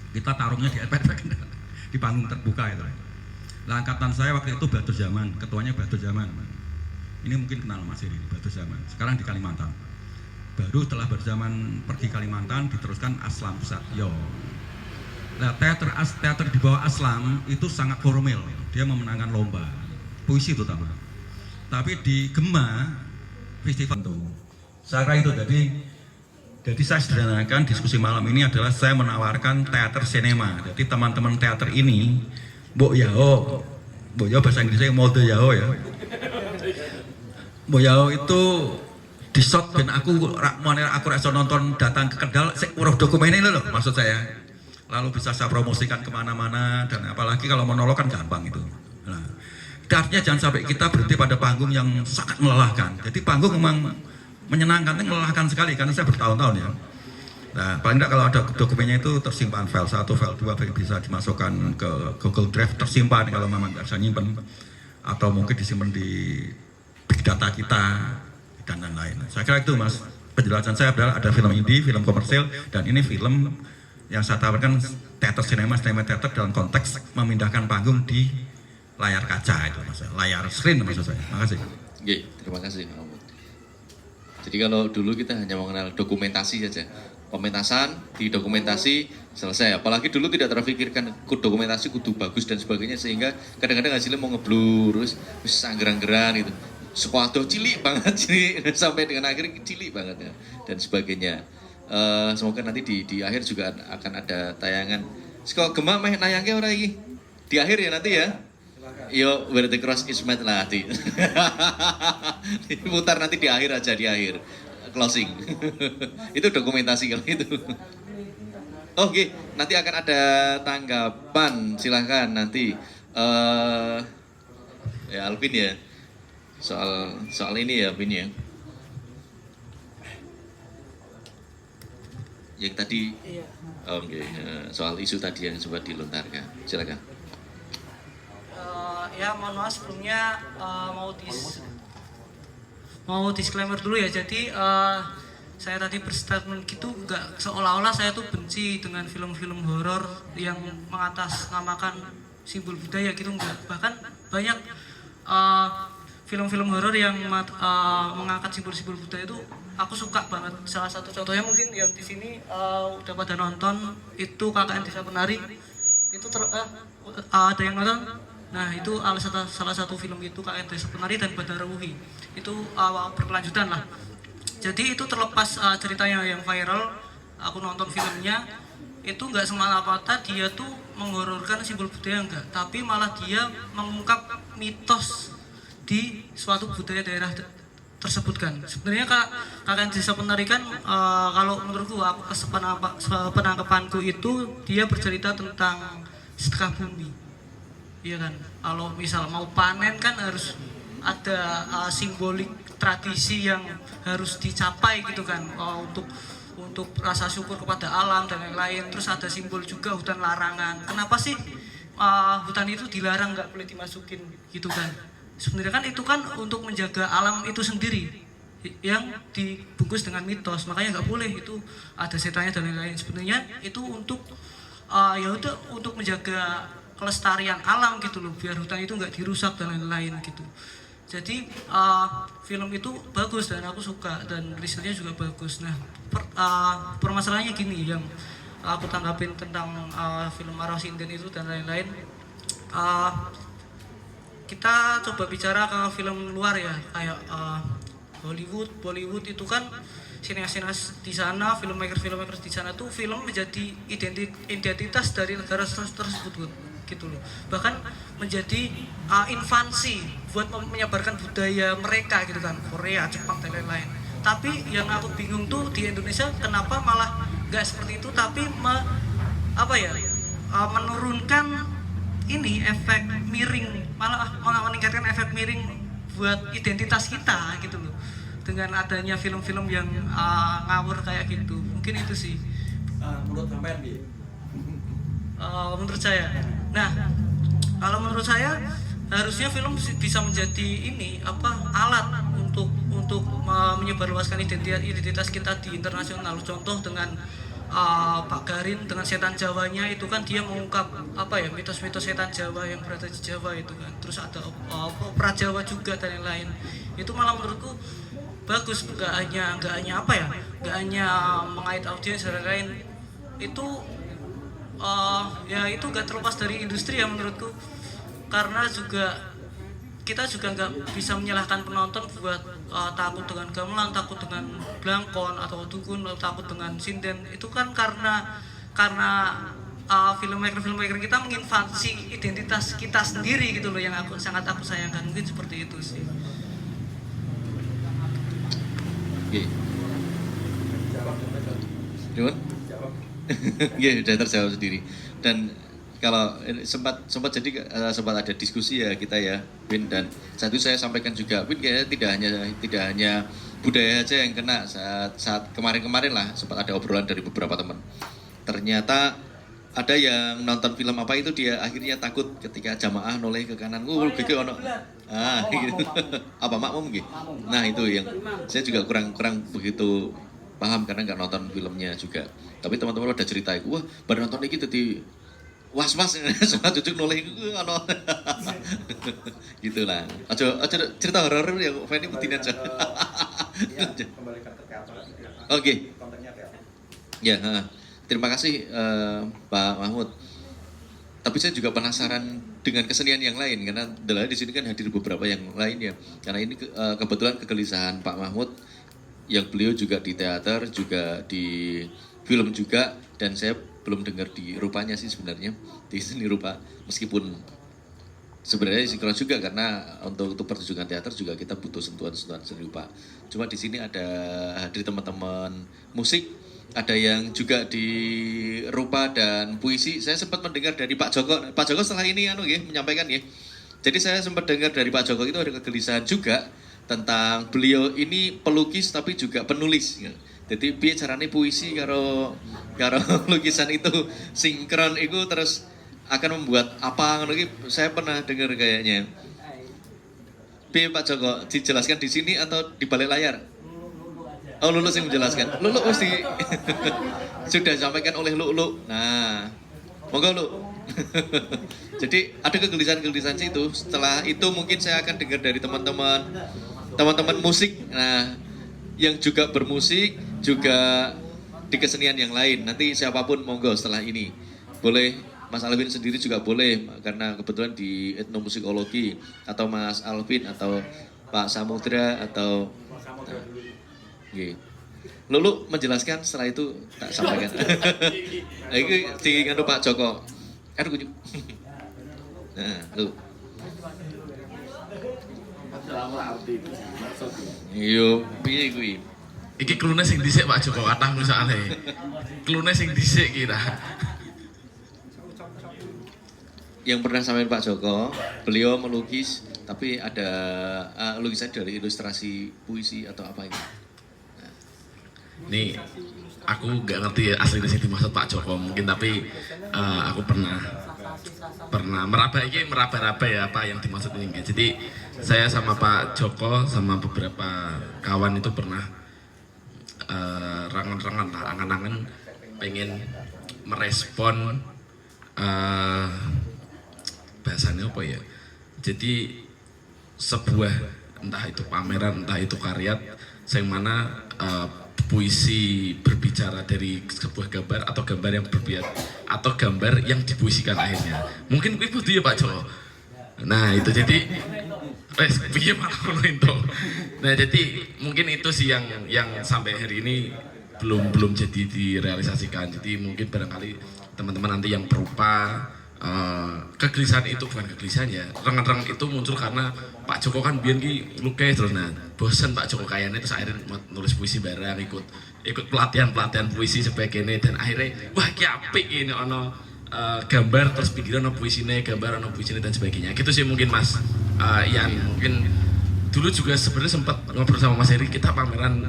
Kita tarungnya di PRPP Kendal, di panggung terbuka itu. Nah, angkatan saya waktu itu Batu Zaman, ketuanya Batu Zaman. Ini mungkin kenal Mas Iri, Batu Zaman. Sekarang di Kalimantan. Baru setelah Batu Zaman pergi Kalimantan, diteruskan Aslam Satyo. Nah, teater di bawah Aslam itu sangat formal. Dia memenangkan lomba puisi terutama. Tapi di Gema festival itu, saya kira itu. Jadi saya sederhanakan diskusi malam ini adalah saya menawarkan teater sinema. Jadi teman-teman teater ini, Mbok Yao bahasa Inggrisnya Mode Yao ya. Mbok Yao itu di shot dan aku rasa nonton datang ke Kendal, saya urus dokumen ini loh maksud saya. Lalu bisa saya promosikan kemana-mana dan apalagi kalau monolog kan gampang itu. Nah, artinya jangan sampai kita berhenti pada panggung yang sangat melelahkan. Jadi panggung memang menyenangkan, melelahkan sekali karena saya bertahun-tahun ya. Nah, paling tidak kalau ada dokumennya itu tersimpan file 1, file 2 bisa dimasukkan ke Google Drive, tersimpan kalau memang nggak bisa nyimpen, atau mungkin disimpan di big data kita dan lain-lain. Saya kira itu Mas, penjelasan saya adalah ada film indie, film komersil, dan ini film yang saya tawarkan teater sinema teater dalam konteks memindahkan panggung di layar kaca itu Mas, layar screen maksud saya. Makasih. Oke, terima kasih Pak Mahmud. Jadi kalau dulu kita hanya mengenal dokumentasi saja, pementasan, didokumentasi, selesai. Apalagi dulu tidak terpikirkan dokumentasi kudu bagus dan sebagainya, sehingga kadang-kadang hasilnya mau ngeblur, terus sanggeran-geran gitu. Sepatu cilik banget, cilik sampai dengan akhirnya cilik banget ya, dan sebagainya. Semoga nanti di akhir juga akan ada tayangan. Sekolah Gema meh nayangke ora iki? Di akhir ya nanti ya. Yo, where the cross is made lah nanti. Diputar nanti di akhir aja, di akhir closing. Itu dokumentasi kalau itu. Oke, nanti akan ada tanggapan, silahkan nanti. Ya Alvin ya, soal ini ya Alvin ya. Yang tadi, oke, soal isu tadi yang coba dilontarkan, silakan. Ya mohon maaf sebelumnya mau disclaimer dulu ya. Jadi saya tadi berstatement gitu nggak seolah-olah saya tuh benci dengan film-film horor yang mengatasnamakan simbol budaya gitu, enggak. Bahkan banyak film-film horor yang mengangkat simbol-simbol budaya itu aku suka banget. Salah satu contohnya mungkin yang di sini udah pada nonton itu KKN Desa Penari itu ada yang nonton. Nah itu salah satu film itu KKN Desa Penari dan Badara Wuhi itu berkelanjutan lah. Jadi itu terlepas ceritanya yang viral, aku nonton filmnya itu nggak semata-mata dia tuh menghororkan simbol budaya enggak, tapi malah dia mengungkap mitos di suatu budaya daerah tersebut kan. Sebenarnya KKN Desa Penari kan kalau menurutku penangkapanku itu dia bercerita tentang sedekah bumi. Iya kan, kalau misal mau panen kan harus ada simbolik tradisi yang harus dicapai gitu kan, untuk rasa syukur kepada alam dan lain-lain. Terus ada simbol juga hutan larangan. Kenapa sih hutan itu dilarang, nggak boleh dimasukin gitu kan? Sebenarnya kan itu kan untuk menjaga alam itu sendiri yang dibungkus dengan mitos, makanya nggak boleh itu ada setannya dan lain-lain. Sebenarnya itu untuk ya udah untuk menjaga kelestarian alam gitu loh, biar hutan itu nggak dirusak dan lain-lain gitu. Jadi film itu bagus dan aku suka dan risetnya juga bagus. Nah permasalahannya gini yang aku tanggapin tentang film Arwah Sinden itu dan lain-lain. Kita coba bicara ke film luar ya, kayak Bollywood itu kan sineas di sana, filmmaker di sana tuh film menjadi identitas dari negara tersebut gitu loh. Bahkan menjadi infansi buat menyebarkan budaya mereka gitu kan, Korea, Jepang dan lain-lain. Tapi yang aku bingung tuh di Indonesia kenapa malah nggak seperti itu, tapi menurunkan ini efek miring, malah meningkatkan efek miring buat identitas kita gitu loh, dengan adanya film-film yang ngawur kayak gitu. Mungkin itu sih Menurut sampean Bi? menurut saya. Nah, kalau menurut saya harusnya film bisa menjadi alat untuk menyebarluaskan identitas kita di internasional. Contoh dengan Pak Garin dengan Setan Jawanya itu kan dia mengungkap mitos-mitos setan Jawa yang berada di Jawa itu kan. Terus ada opera Jawa juga dan lain-lain. Itu malah menurutku bagus, nggak hanya mengait audiens dan lain-lain. Itu itu nggak terlepas dari industri ya menurutku, karena kita juga nggak bisa menyalahkan penonton buat takut dengan gamelan, takut dengan blangkon atau dukun, atau takut dengan sinden. Itu kan karena filmmaker kita menginvasi identitas kita sendiri gitu loh, yang sangat aku sayangkan. Mungkin seperti itu sih. Oke. Jawab. Ya, sudah terjawab sendiri. Dan kalau sempat ada diskusi ya kita ya, Win, dan satu saya sampaikan juga, Win, kayaknya tidak hanya budaya aja yang kena. Saat kemarin lah sempat ada obrolan dari beberapa teman. Ternyata ada yang nonton film apa itu dia akhirnya takut ketika jamaah noleh ke kanan. Gitu ono. Gitu. Apa makmum gitu. Nah, itu yang saya juga kurang begitu paham karena nggak nonton filmnya juga. Tapi teman-teman udah cerita, wah baru nonton ini tadi was-was sama cucuk noleh ono. Gitulah. Aja cerita horor yang Fanny Putin aja. Oke. Ya, terima kasih Pak Mahmud. Tapi saya juga penasaran dengan kesenian yang lain karena di sini kan hadir beberapa yang lain ya. Karena ini kebetulan kegelisahan Pak Mahmud yang beliau juga di teater, juga di film juga, dan saya belum dengar di rupanya sih sebenarnya di seni rupa, meskipun sebenarnya sinkron juga karena untuk pertunjukan teater juga kita butuh sentuhan-sentuhan seni rupa. Cuma di sini ada hadir teman-teman musik, ada yang juga di rupa dan puisi. Saya sempat mendengar dari Pak Joko setelah ini menyampaikan ya. Jadi saya sempat dengar dari Pak Joko itu ada kegelisahan juga tentang beliau ini pelukis tapi juga penulis. Jadi piye carane puisi karo lukisan itu sinkron itu terus akan membuat apa ngono iki. Saya pernah dengar kayaknya. Piye Pak Joko, dijelaskan di sini atau di balik layar? Oh, Lulu yang menjelaskan. Lulu mesti sudah disampaikan oleh Lulu. Nah, monggo Lu. Jadi ada kegelisahan itu. Setelah itu mungkin saya akan dengar dari teman-teman musik. Nah, yang juga bermusik, juga di kesenian yang lain. Nanti siapapun monggo setelah ini. Boleh Mas Alvin sendiri juga boleh, karena kebetulan di etnomusikologi, atau Mas Alvin atau Pak Samudra atau Lulu menjelaskan, setelah itu tak sampaikan. Nah, ini nganu Pak Joko. Aduh kunjuk. Nah, Lu. Yo, piye kuwi? Iki klune sing dhisik Pak Joko kathah misale. Klune sing dhisik kira. Yang pernah sampaikan Pak Joko, beliau melukis tapi ada lukisan dari ilustrasi puisi atau apa itu. Nih, aku gak ngerti ya aslinya sing dimaksud Pak Joko mungkin, tapi aku pernah meraba-raba ya apa yang dimaksud ini. Jadi saya sama Pak Joko sama beberapa kawan itu pernah rangan-rangan lah, angan-angan pengen merespon bahasanya apa ya. Jadi sebuah entah itu pameran, entah itu karya, yang mana puisi berbicara dari sebuah gambar atau gambar yang berbicara atau gambar yang dipuisikan akhirnya. Mungkin itu ya Pak Joko. Nah itu jadi piye malah ngono itu. Nah, jadi mungkin itu sih yang sampai hari ini belum jadi direalisasikan. Jadi mungkin barangkali teman-teman nanti yang berupa kegelisahan itu, bukan kegelisahan ya, reng-reng itu muncul karena Pak Joko kan biyen ki lukis terus, nah bosen Pak Joko kayaknya terus akhirnya nulis puisi bareng, ikut pelatihan puisi sebagainya, dan akhirnya wah ki apik ini ono gambar terus pikiran ono puisine, gambar ono puisine dan sebagainya. Gitu sih mungkin Mas Ian. Mungkin dulu juga sebenarnya sempat ngobrol sama Mas Heri, kita pameran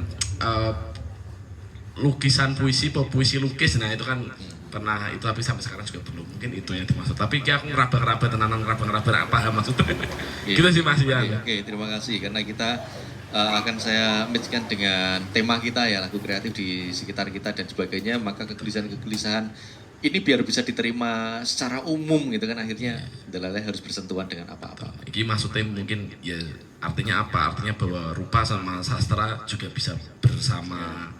lukisan puisi, puisi lukis, nah itu kan pernah itu, tapi sampai sekarang juga belum. Mungkin itu yang dimaksud, tapi kayak aku ngeraba-ngeraba tenanan, ngeraba-ngeraba paham maksudnya. Gitu sih Mas Ian. Oke, terima kasih karena kita akan saya matchkan dengan tema kita ya, lagu kreatif di sekitar kita dan sebagainya. Maka kegelisahan ini biar bisa diterima secara umum gitu kan, akhirnya Delalai harus bersentuhan dengan apa-apa. Ini maksudnya mungkin ya artinya apa? Artinya bahwa rupa sama sastra juga bisa bersama,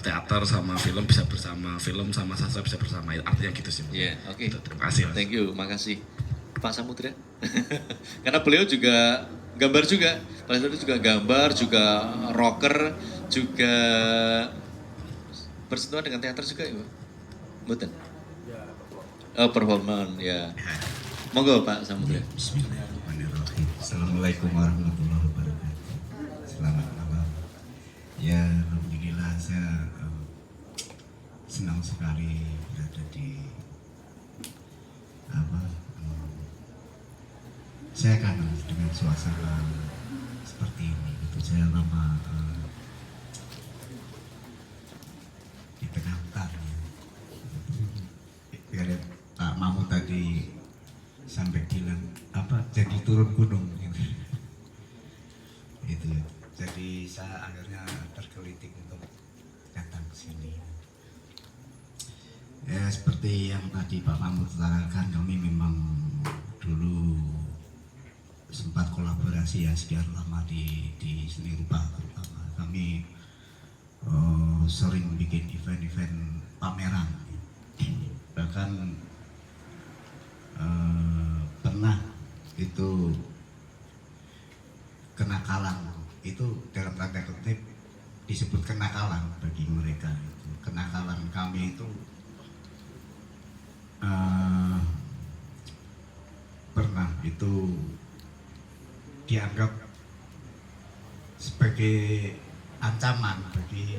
teater sama film bisa bersama, film sama sastra bisa bersama. Artinya gitu sih. Iya, oke. Terima kasih. Thank you, makasih Pak Samudra. Karena beliau juga gambar juga. Pak Samudra juga gambar, juga rocker, juga bersentuhan dengan teater juga ya, Pak? Mboten. Oh, performan ya. Monggo Pak Samudra. Bismillahirrahmanirrahim. Assalamualaikum warahmatullahi wabarakatuh. Selamat malam. Ya, alhamdulillah saya senang sekali berada di saya kangen dengan suasana seperti ini. Itu saya lama di tengah hutan. Ya, Pak Mahmud tadi sampai bilang apa jadi turun gunung gitu. Itu jadi saya akhirnya tergelitik untuk datang ke sini. Ya seperti yang tadi Pak Mahmud katakan, kami memang dulu sempat kolaborasi ya sekian lama di seni rupa, terutama kami sering bikin event-event pameran. Bahkan pernah itu kenakalan, itu dalam tanda kutip disebut kenakalan bagi mereka. Itu kenakalan kami itu pernah itu dianggap sebagai ancaman bagi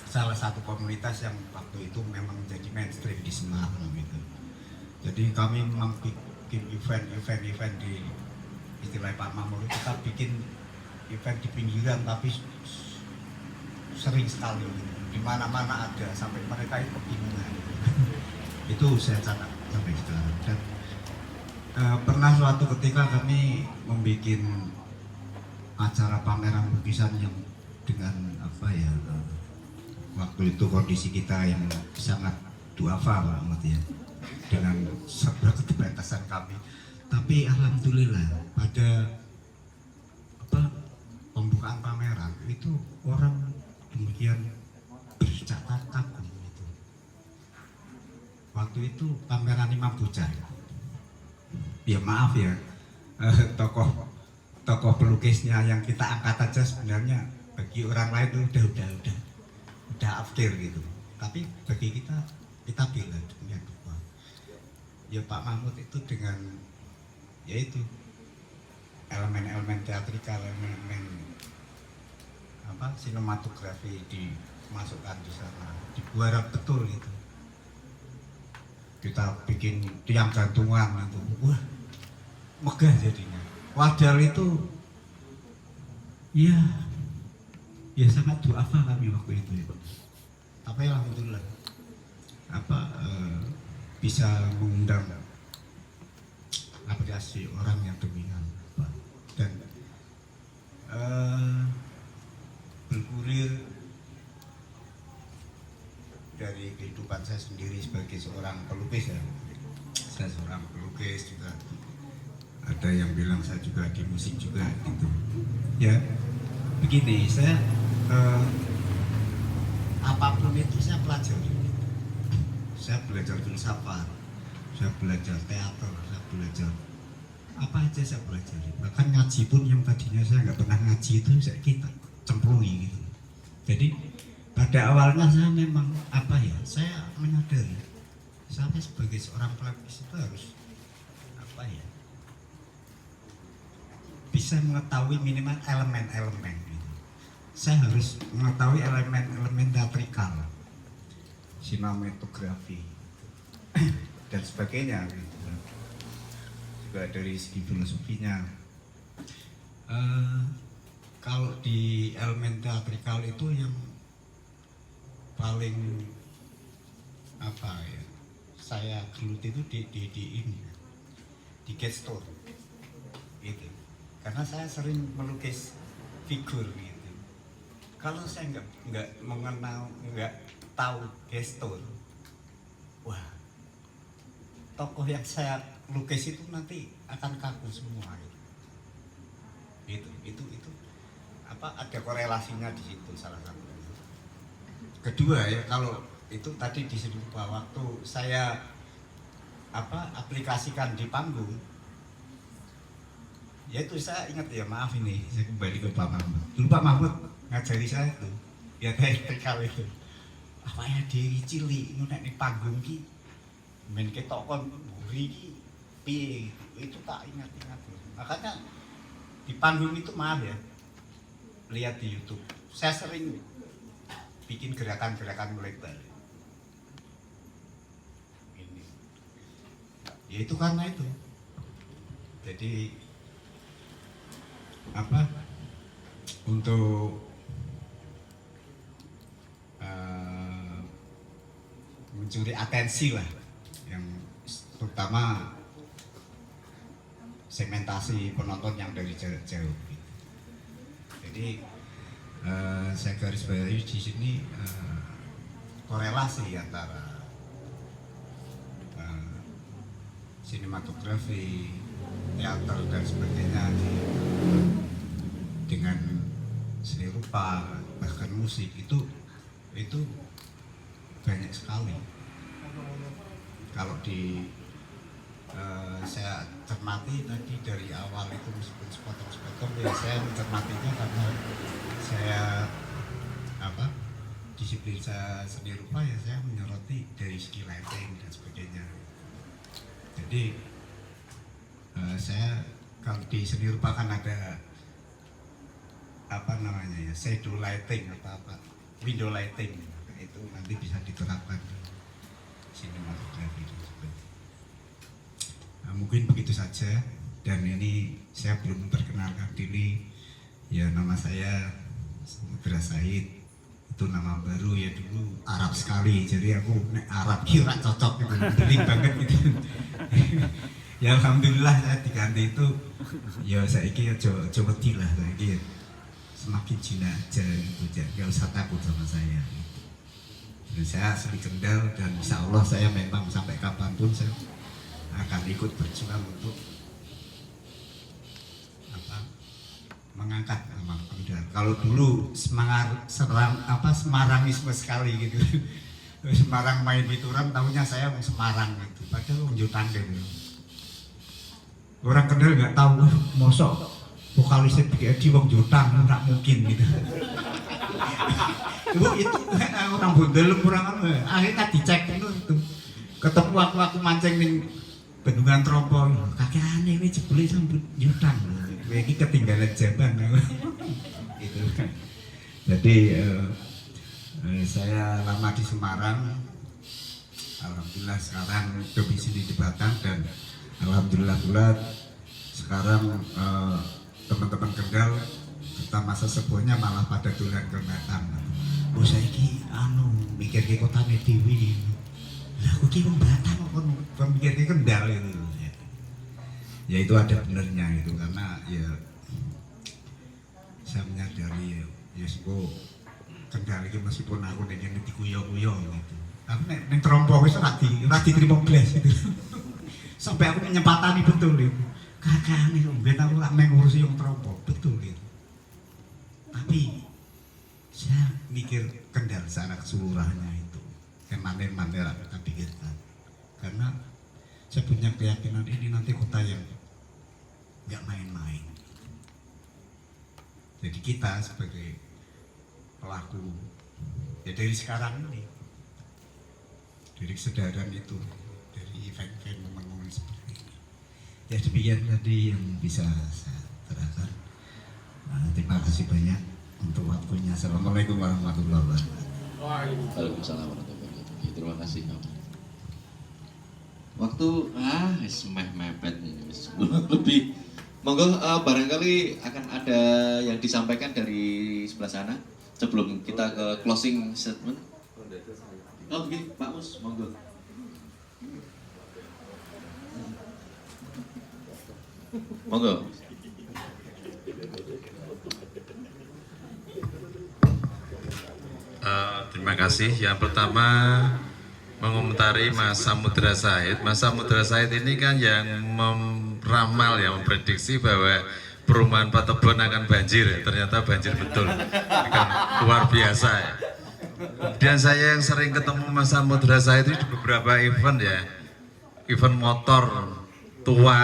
salah satu komunitas yang waktu itu memang menjadi mainstream di Semarang gitu. Jadi kami memang bikin event di istilah Pak Mahmud, kita bikin event di pinggiran tapi sering sekali gitu. Di mana-mana ada, sampai mereka itu kebingungan. Itu saya catat sampai sekarang. Dan pernah suatu ketika kami membuat acara pameran lukisan yang dengan apa ya, waktu itu kondisi kita yang sangat duafa banget ya, dengan serba keterbatasan kami. Tapi alhamdulillah pada pembukaan pameran itu orang demikian bercakap kagum itu. Waktu itu pameran Imam Bujar. Ya maaf ya, tokoh pelukisnya yang kita angkat aja sebenarnya bagi orang lain itu udah after gitu. Tapi bagi kita bila dunia lupa. Ya Pak Mahmud itu dengan yaitu elemen-elemen teatrikal, elemen sinematografi dimasukkan di sana, dibuat betul gitu. Kita bikin tiang gantungan itu, wah megah jadinya. Padahal itu ya sangat duafa kami waktu itu ya. Tapi alhamdulillah bisa mengundang apresiasi orang yang demikian dan bergulir dari kehidupan saya sendiri sebagai seorang pelukis ya. Saya seorang pelukis juga, ada yang bilang saya juga di musik juga gitu ya. Begini, saya apapun itu saya pelajari. Saya belajar filsafat, saya belajar teater, saya belajar apa aja saya pelajari. Bahkan ngaji pun yang tadinya saya nggak pernah ngaji itu saya kita cemplungi gitu. Jadi pada awalnya saya memang apa ya, saya menyadari saya sebagai seorang pelapis itu harus apa ya, bisa mengetahui minimal elemen-elemen gitu. Saya harus mengetahui elemen-elemen teatrikal, sinematografi dan sebagainya gitu. Juga dari segi filosofinya. Kalau di elemen teatrikal itu yang paling apa ya, saya geluti itu di ini, di gestur gitu. Karena saya sering melukis figur gitu. Kalau saya nggak mengenal, nggak tahu gestur, wah, tokoh yang saya lukis itu nanti akan kaku semua gitu. Itu apa, ada korelasinya di situ salah satunya. Kedua ya, kalau itu tadi disebut bahwa waktu saya apa aplikasikan di panggung, yaitu saya ingat ya, maaf ini saya kembali ke Pak Mahmud. Dulu Pak Mahmud ngajari saya tuh ya teatrikal itu. Apa ya, diri cilik nek ning panggung ki men ketok kon mburi ki piye itu tak ingat-ingat. Makanya di panggung itu, maaf ya, lihat di YouTube, saya sering bikin gerakan-gerakan melebar. Ini, ya itu karena itu. Jadi apa? Untuk mencuri atensi lah, yang terutama segmentasi penonton yang dari jauh-jauh. Gitu. Jadi saya garis bawahi di sini korelasi antara sinematografi, teater dan sebagainya dengan seni rupa, bahkan musik itu banyak sekali. Kalau di saya cermati tadi dari awal itu meskipun sepotong-sepotong ya, saya mencermatinya karena saya apa, disiplin saya seni rupa ya, saya menyoroti dari segi lighting dan sebagainya. Jadi saya kalau di seni rupa kan ada apa namanya ya, shadow lighting atau apa, window lighting, itu nanti bisa diterapkan di sinematografi. Nah, mungkin begitu saja, dan ini saya belum memperkenalkan diri ya, nama saya Samudra Said, itu nama baru ya, dulu Arab sekali, jadi aku nek Arab kira cocok gitu, beling banget gitu. Ya alhamdulillah saya diganti itu, ya saya kira coba lah, saya kira semakin Cina aja gitu, jangan usah takut sama saya gitu. Dan saya asli Kendal, dan insya Allah saya memang sampai kapanpun saya akan ikut berjuang untuk apa, mengangkat nama Kendal. Kalau dulu Semarangisme sekali gitu. Semarang main di Turam, tahunya saya mau Semarang gitu. Padahal unjukan gitu. Orang Kendal nggak tahu, mosok vokalisnya di wong Jutang, nggak mungkin gitu. Itu orang Bondol kurang, akhirnya dicek itu. Ketemu aku mancing ning Bendungan Trompo, kakek aneh ini jebule sambut Jutang. Ini ketinggalan zaman. Gitu. Jadi saya lama di Semarang, alhamdulillah sekarang domisili di Batang, dan alhamdulillah pula sekarang teman-teman Kendal serta masa sepuhnya malah pada dolan ke Batang. Oh saiki mikir ke kotane dhewe. Lah aku ki wong Batang kok mikir ke Kendal itu. Ya itu ada benernya gitu, karena ya saya menyadari ya kok Kendal iki meskipun aku nek ngene dikuyo-kuyo gitu. Tapi nek Trompo wis ora diterima blas gitu. Sampai aku menyempatani betul itu. Kakane ben aku lak meng ngurusi wong Trompo, betul itu. Tapi saya mikir Kendal secara keseluruhannya itu kemarin-kemarin kita pikirkan, karena saya punya keyakinan ini nanti kota yang nggak main-main. Jadi kita sebagai pelaku ya dari sekarang ini, dari kesadaran itu, dari event-event momen-momen seperti ini. Ya demikian tadi yang bisa saya terangkan. Terima kasih banyak untuk waktunya. Assalamualaikum warahmatullahi wabarakatuh. Waalaikumsalam warahmatullahi wabarakatuh. Terima kasih kamu. Waktu mepet ini lebih. Monggo barangkali akan ada yang disampaikan dari sebelah sana sebelum kita ke closing statement. Oh, begini, Pak Mus, monggo. Monggo. Terima kasih. Yang pertama mengomentari Mas Samudra Said. Mas Samudra Said ini kan yang meramal, yang memprediksi bahwa perumahan Patebon akan banjir. Ternyata banjir betul. Kan luar biasa ya. Dan saya yang sering ketemu Mas Samudra Said itu di beberapa event ya. Event motor tua,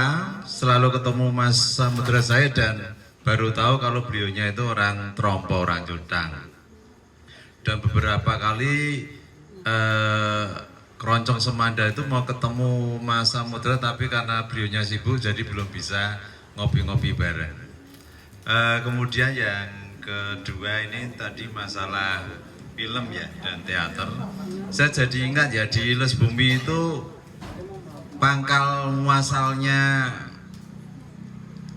selalu ketemu Mas Samudra Said dan baru tahu kalau beliaunya itu orang Trompo, orang Jodang. Dan beberapa kali Keroncong Semanda itu mau ketemu Mas Samudra, tapi karena beliaunya sibuk jadi belum bisa ngopi-ngopi bareng. Kemudian yang kedua ini tadi masalah film ya dan teater. Saya jadi ingat ya, di Les Bumi itu pangkal muasalnya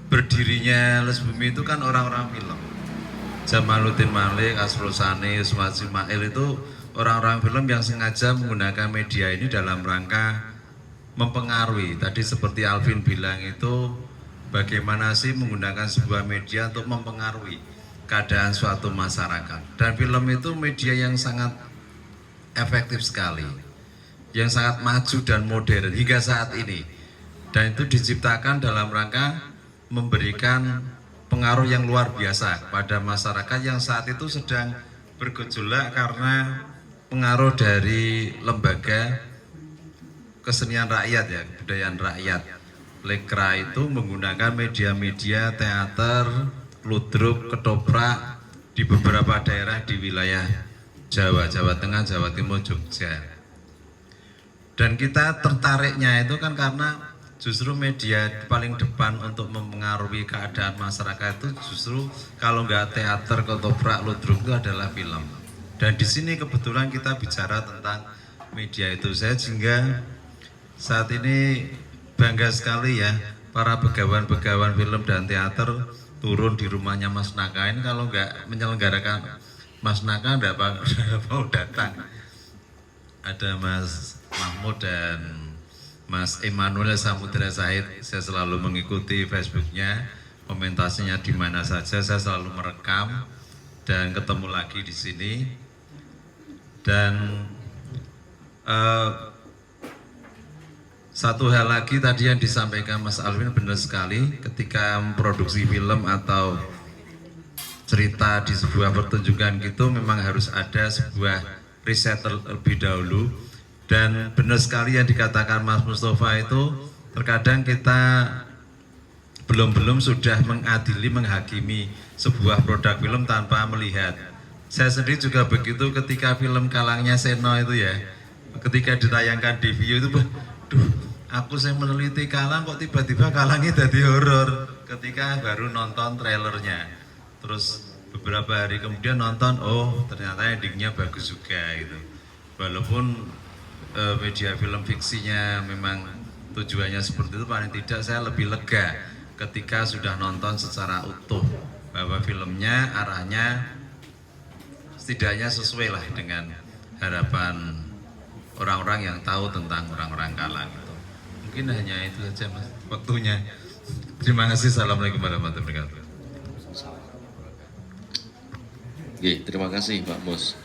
berdirinya Les Bumi itu kan orang-orang film. Jamaluddin Malik, Asrul Sani, Usman Ismail itu orang-orang film yang sengaja menggunakan media ini dalam rangka mempengaruhi. Tadi seperti Alvin bilang itu bagaimana sih menggunakan sebuah media untuk mempengaruhi keadaan suatu masyarakat. Dan film itu media yang sangat efektif sekali, yang sangat maju dan modern hingga saat ini. Dan itu diciptakan dalam rangka memberikan pengaruh yang luar biasa pada masyarakat yang saat itu sedang bergejolak karena pengaruh dari lembaga kesenian rakyat ya, kebudayaan rakyat. Lekra itu menggunakan media-media teater, ludruk, ketoprak di beberapa daerah di wilayah Jawa, Jawa Tengah, Jawa Timur, Jogja. Dan kita tertariknya itu kan karena justru media paling depan untuk mempengaruhi keadaan masyarakat itu justru kalau nggak teater, ketoprak, ludruk itu adalah film. Dan di sini kebetulan kita bicara tentang media itu, saya sehingga saat ini bangga sekali ya para begawan-begawan film dan teater turun di rumahnya Mas Naka ini. Kalau nggak menyelenggarakan Mas Naka nggak mau datang. Ada Mas Mahmud dan Mas Emmanuel Samudra Said, saya selalu mengikuti Facebooknya, komentasinya di mana saja, saya selalu merekam dan ketemu lagi di sini. Dan satu hal lagi tadi yang disampaikan Mas Alvin benar sekali, ketika memproduksi film atau cerita di sebuah pertunjukan gitu memang harus ada sebuah riset terlebih dahulu. Dan benar sekali yang dikatakan Mas Mustafa itu, terkadang kita belum sudah mengadili, menghakimi sebuah produk film tanpa melihat. Saya sendiri juga begitu ketika film Kalangnya Seno itu ya, ketika ditayangkan di View itu, duh, aku yang meneliti Kalang kok tiba-tiba Kalangnya jadi horor ketika baru nonton trailernya. Terus beberapa hari kemudian nonton, oh ternyata endingnya bagus juga gitu. Walaupun media film fiksinya memang tujuannya seperti itu, paling tidak saya lebih lega ketika sudah nonton secara utuh bahwa filmnya arahnya setidaknya sesuai lah dengan harapan orang-orang yang tahu tentang orang-orang Kalang itu. Mungkin hanya itu saja Mas waktunya. Terima kasih. Assalamualaikum warahmatullahi wabarakatuh. Oke, terima kasih Pak Mus.